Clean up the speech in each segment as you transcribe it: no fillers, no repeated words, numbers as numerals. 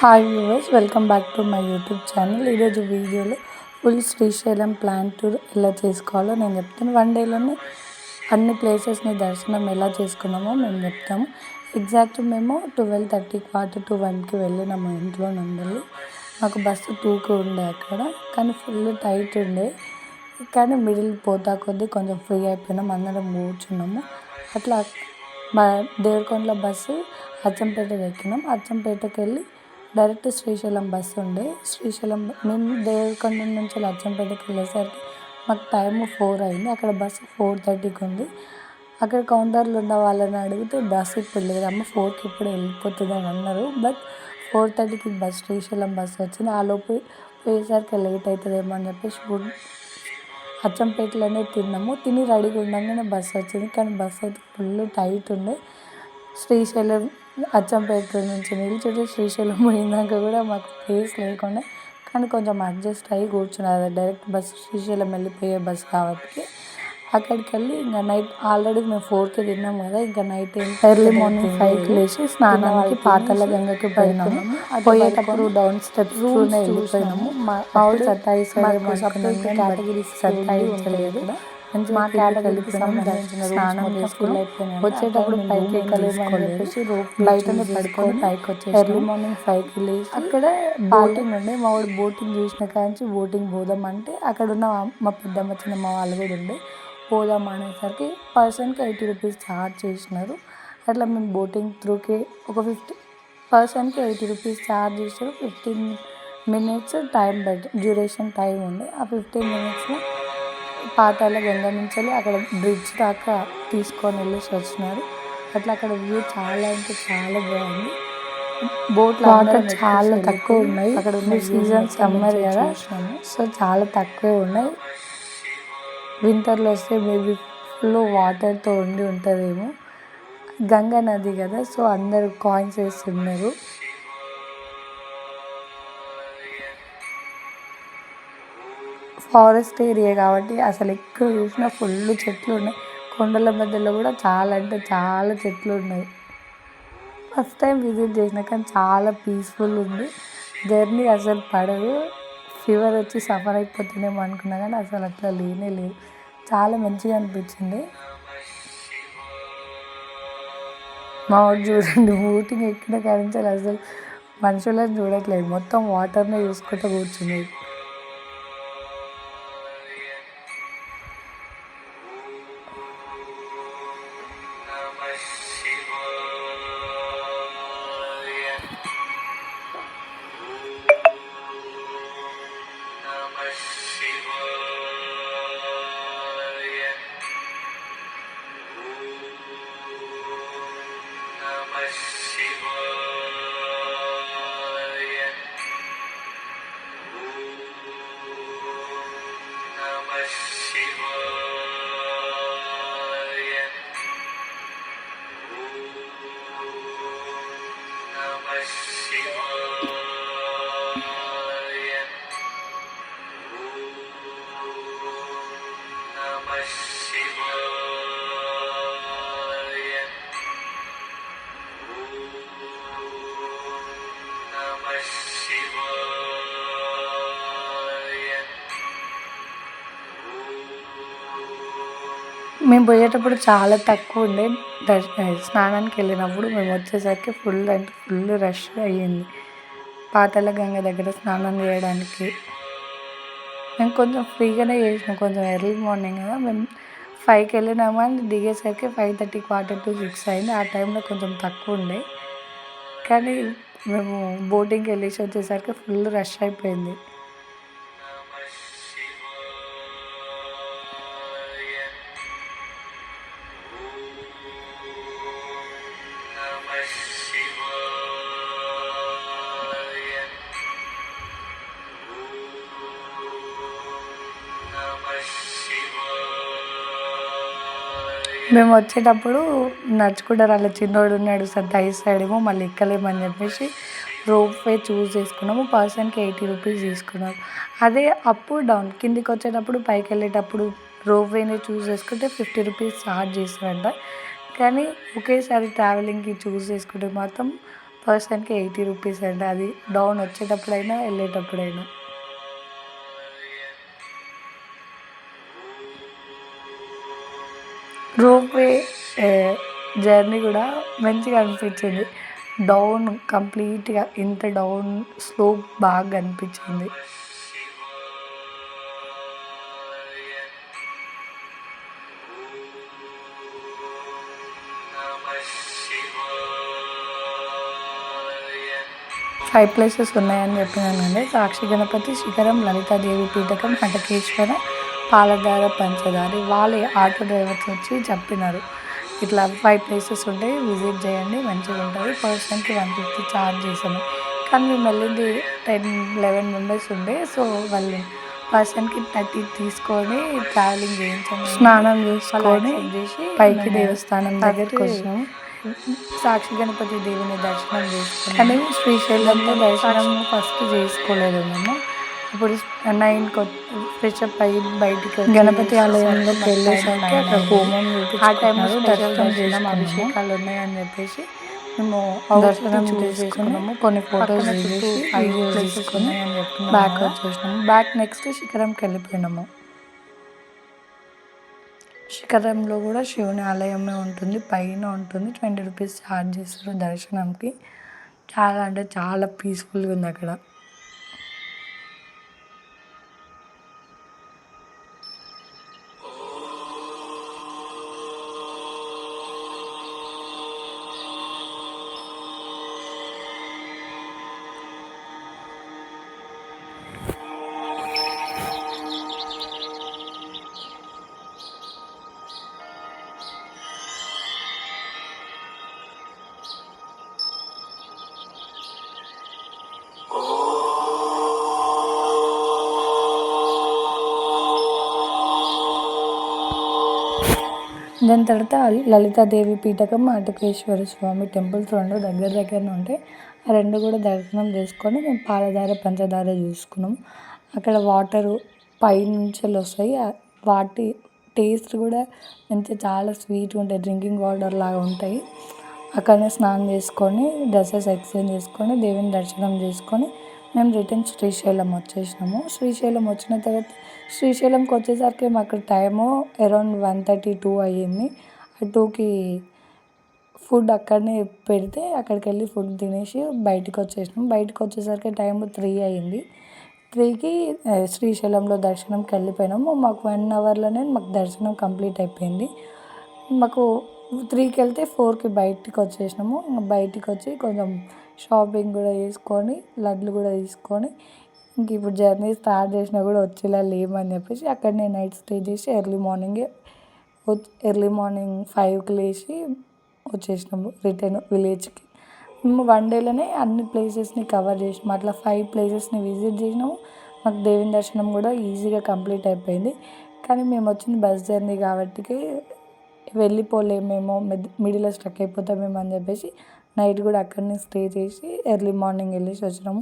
Hi viewers, welcome back to my YouTube channel. ఈరోజు వీడియోలో full Srisailam plan tour ఎలా చేసుకోవాలో నేను చెప్తాను. 1 డేలోనే అన్ని ప్లేసెస్ని దర్శనం ఎలా చేసుకున్నామో మేము చెప్తాము. ఎగ్జాక్ట్ మేము 12:30 క్వార్టర్ టు 1కి వెళ్ళినాము ఇంట్లో నుండి. మాకు బస్సు 2కి ఉండే అక్కడ, కానీ ఫుల్ టైట్ ఉండే. కానీ మిడిల్ పోతా కొద్దీ కొంచెం ఫ్రీ అయిపోయినాం, అందరం కూర్చున్నాము. అట్లా మా దేవరకొండల బస్సు అచ్చంపేటకి ఎక్కినాం. అచ్చంపేటకి వెళ్ళి డైరెక్ట్ శ్రీశైలం బస్సు ఉండే. శ్రీశైలం మేము దేవరకొండ నుంచి అచ్చంపేటకి వెళ్ళేసరికి మాకు టైం 4 అయింది. అక్కడ బస్సు 4:30కి ఉంది. అక్కడ కౌంటర్లో ఉన్న వాళ్ళని అడిగితే బస్సు ఇప్పుడు లేదమ్మా, 4కి ఇప్పుడు వెళ్ళిపోతుంది అని అన్నారు. బట్ 4:30కి శ్రీశైలం బస్సు వచ్చింది. ఆలోపు పోయేసరికి లేట్ అవుతుందేమో అని చెప్పేసి అచ్చంపేటలోనే తిన్నాము. తిని రెడీగా ఉండగానే బస్సు వచ్చింది. కానీ బస్సు అయితే ఫుల్ టైట్ ఉండే. శ్రీశైలం అచ్చంపేట నుంచి నిల్చుంటే శ్రీశైలం పోయినాక కూడా మాకు ప్లేస్ లేకుండా, కానీ కొంచెం అడ్జస్ట్ అయ్యి కూర్చున్నారు. డైరెక్ట్ బస్సు శ్రీశైలం వెళ్ళిపోయే బస్సు కాబట్టి అక్కడికి వెళ్ళి ఇంకా నైట్ ఆల్రెడీ మేము 4కి తిన్నాం కదా, ఇంకా నైట్ ఎర్లీ మార్నింగ్ 5కి లేచి స్నానానికి పాతాళ గంగకి పోయినాము. పోయేటప్పుడు డౌన్ స్టెప్స్ వెళ్ళిపోయినాము. మా ఆవిడ సత్తాయిస్తారేమో కేటగిరీస్ సత్తాయించలేదు. మా కేటగిరీకి సంబంధించిన స్నానం చేసుకుని వచ్చేటప్పుడు పైకి ఎక్కలేము అని చెప్పేసి బయటనే పడుకొని పైకి వచ్చేసి ఎర్లీ మార్నింగ్ 5కి లేచి అక్కడ బోటింగ్ ఉండే. మా వాడు బోటింగ్ చూసిన కాంచి బోటింగ్ పోదాం అంటే అక్కడ ఉన్న మా పెద్దమ్మ చిన్నమ్మ వాళ్ళు కూడా ఉండే. పోదాం అనేసరికి పర్సన్కి 80 రూపీస్ ఛార్జ్ చేసినారు. అట్లా మేము బోటింగ్ త్రూకి ఒక పర్సన్కి 80 రూపీస్ ఛార్జ్ చేశారు. 15 మినిట్స్ టైం డ్యూరేషన్ టైం ఉంది. ఆ 15 మినిట్స్లో పాతాళ గంగ నుంచి అక్కడ బ్రిడ్జ్ దాకా తీసుకొని వెళ్ళేసి వచ్చినారు. అట్లా అక్కడ వ్యూ చాలా అంటే చాలా బాగుంది. బోట్లు వాటర్ చాలా తక్కువ ఉన్నాయి. అక్కడ ఉన్న సీజన్ సమ్మర్ కదా, సో చాలా తక్కువే ఉన్నాయి. వింటర్లో వస్తే మేబీ ఫుల్ వాటర్తో ఉంటుందేమో. గంగా నది కదా, సో అందరూ కాయిన్స్ వేస్తున్నారు. ఫారెస్ట్ ఏరియా కాబట్టి అసలు ఎక్కువ చూసినా ఫుల్ చెట్లు ఉన్నాయి. కొండల మధ్యలో కూడా చాలా అంటే చాలా చెట్లు ఉన్నాయి. ఫస్ట్ టైం విజిట్ చేసిన కానీ చాలా పీస్ఫుల్ ఉంది. జర్నీ అసలు పడదు. ఫీవర్ వచ్చి సఫర్ అయిపోతుందేమో అనుకున్నా కానీ అసలు అట్లా లేనే లేదు. చాలా మంచిగా అనిపించింది. మా వాడు చూడండి, బోటింగ్ ఎక్కిన కాడించాలి అసలు మనుషులను చూడట్లేదు, మొత్తం వాటర్నే చూసుకుంటూ కూర్చున్నాడు. మేము పోయేటప్పుడు చాలా తక్కువ ఉండే. స్నానానికి వెళ్ళినప్పుడు మేము వచ్చేసరికి ఫుల్ అంటే ఫుల్ రష్ అయ్యింది. పాతాళ గంగ దగ్గర స్నానం చేయడానికి మేము కొంచెం ఫ్రీగానే చేసినాం. కొంచెం ఎర్లీ మార్నింగ్ కదా, మేము 5కి వెళ్ళినాము అని దిగేసరికి 5:30 క్వార్టర్ టు 6 అయింది. ఆ టైంలో కొంచెం తక్కువ ఉండే, కానీ మేము బోటింగ్కి వెళ్ళేసి వచ్చేసరికి ఫుల్ రష్ అయిపోయింది. మేము వచ్చేటప్పుడు నడుచుకుంటూ వాళ్ళ చిన్నోడు ఉన్నాడు, సతాయిస్తాడేమో మళ్ళీ ఎక్కలేమని చెప్పేసి రోప్ వే చూస్ చేసుకున్నాము. పర్సన్కి 80 రూపీస్ తీసుకున్నారు. అదే అప్ డౌన్ కిందికి వచ్చేటప్పుడు పైకి వెళ్ళేటప్పుడు రోప్ వేని చూస్ చేసుకుంటే 50 రూపీస్ ఛార్జ్ చేస్తారంట. కానీ ఒకేసారి ట్రావెలింగ్కి చూస్ చేసుకుంటే మాత్రం పర్సన్‌కి 80 రూపీస్ అండి. అది డౌన్ వచ్చేటప్పుడైనా, వెళ్ళేటప్పుడైనా. రోప్‌వే జర్నీ కూడా మంచిగా అనిపించింది. డౌన్ కంప్లీట్‌గా ఇంత డౌన్ స్లోప్ బాగా అనిపించింది. ఫైవ్ ప్లేసెస్ ఉన్నాయని చెప్పినాను అండి. సాక్షి గణపతి, శిఖరం, లలితాదేవి పీఠకం, హటకేశ్వర, పాలధార, పంచదారి. వాళ్ళే ఆటో డ్రైవర్స్ వచ్చి చెప్పినారు, ఇట్లా 5 ప్లేసెస్ ఉంటాయి, విజిట్ చేయండి, మంచిగా ఉంటుంది. పర్సన్కి 150 ఛార్జ్ చేశాను. కానీ మేము వెళ్ళింది 10-11 మెంబర్స్ ఉండే. సో వాళ్ళు పర్సన్కి 30 తీసుకొని ట్రావెలింగ్ చేయించాము. స్నానం చేసుకొని చేసి పైకి దేవస్థానం దగ్గరికి వచ్చినాము. సాక్షి గణపతి దేవుని దర్శనం చేసుకున్నాం. కానీ శ్రీశైలంలో దర్శనం ఫస్ట్ చేసుకోలేదు మేము. అప్పుడు 9కి ఫ్రెషప్ అయ్యి బయటికి గణపతి ఆలయంలోకి వెళ్ళేసరికి అక్కడ హోమం ఆ టైంలో దర్శనం చేసినాం. అభిషేకాలు ఉన్నాయని చెప్పేసి మేము దర్శనం చేసుకున్నాము. కొన్ని ఫొటోస్ దిగేసి వీడియోస్ తీసుకొని బ్యాక్ వచ్చేసినాము. Back next శిఖరంకి వెళ్ళిపోయినాము. శిఖరంలో కూడా శివుని ఆలయమే ఉంటుంది, పైన ఉంటుంది. 20 రూపీస్ ఛార్జ్ చేస్తారు దర్శనంకి. చాలా అంటే చాలా పీస్ఫుల్గా ఉంది అక్కడ. దాని తర్వాత లలితాదేవి పీఠకం, హటకేశ్వర స్వామి టెంపుల్స్ రెండు దగ్గరనే ఉంటాయి. ఆ రెండు కూడా దర్శనం చేసుకొని మేము పాలధార, పంచదార చూసుకున్నాం. అక్కడ వాటరు పైనుంచి వస్తాయి. వాటి టేస్ట్ కూడా మంచిగా చాలా స్వీట్గా ఉంటాయి, డ్రింకింగ్ వాటర్ లాగా ఉంటాయి. అక్కడనే స్నానం చేసుకొని డ్రెస్సెస్ ఎక్స్చేంజ్ చేసుకొని దేవుని దర్శనం చేసుకొని మేము రిటర్న్ శ్రీశైలం వచ్చేసినాము. శ్రీశైలం వచ్చిన తర్వాత శ్రీశైలంకి వచ్చేసరికి మాకు టైము అరౌండ్ 1:30-2 అయ్యింది. 2కి ఫుడ్ అక్కడనే పెడితే అక్కడికి వెళ్ళి ఫుడ్ తినేసి బయటకు వచ్చేసినాం. బయటకు వచ్చేసరికి టైం 3 అయ్యింది. 3కి శ్రీశైలంలో దర్శనంకి వెళ్ళిపోయినాము. మాకు 1 అవర్లోనే మాకు దర్శనం కంప్లీట్ అయిపోయింది. మాకు 3కి వెళ్తే 4కి బయటికి వచ్చేసినాము. బయటికి వచ్చి కొంచెం షాపింగ్ కూడా చేసుకొని లడ్లు కూడా తీసుకొని ఇంక ఇప్పుడు జర్నీ స్టార్ట్ చేసినా కూడా వచ్చేలా లేమని చెప్పేసి అక్కడనే నైట్ స్టే చేసి ఎర్లీ మార్నింగ్ 5కి లేచి వచ్చేసినాము రిటర్న్ విలేజ్కి. మేము 1 డేలోనే అన్ని ప్లేసెస్ని కవర్ చేసినాము. అట్లా 5 ప్లేసెస్ని విజిట్ చేసినాము. మాకు దేవుని దర్శనం కూడా ఈజీగా కంప్లీట్ అయిపోయింది. కానీ మేము వచ్చింది బస్ జర్నీ కాబట్టి వెళ్ళిపోలేమేమో, మిడిల్లో స్ట్రక్ అయిపోతామేమో అని చెప్పేసి నైట్ కూడా అక్కడనే స్టే చేసి ఎర్లీ మార్నింగ్ వెళ్ళేసి వచ్చినాము.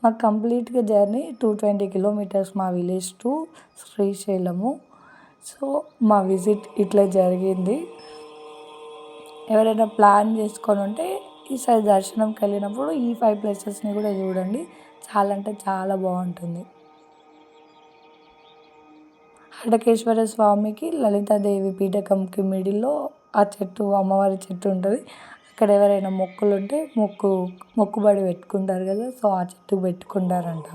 మాకు కంప్లీట్గా జర్నీ 220 కిలోమీటర్స్ మా విలేజ్ టు శ్రీశైలము. సో మా విజిట్ ఇట్లా జరిగింది. ఎవరైనా ప్లాన్ చేసుకొని ఉంటే ఈసారి దర్శనంకి వెళ్ళినప్పుడు ఈ 5 ప్లేసెస్ని కూడా చూడండి. చాలా అంటే చాలా బాగుంటుంది. హటకేశ్వర స్వామికి, లలితాదేవి పీఠకంకి మిడిల్లో ఆ చెట్టు, అమ్మవారి చెట్టు ఉంటుంది. అక్కడ ఎవరైనా మొక్కులుంటే మొక్కుబడి పెట్టుకుంటారు కదా, సో ఆ చెట్టు పెట్టుకుంటారంట.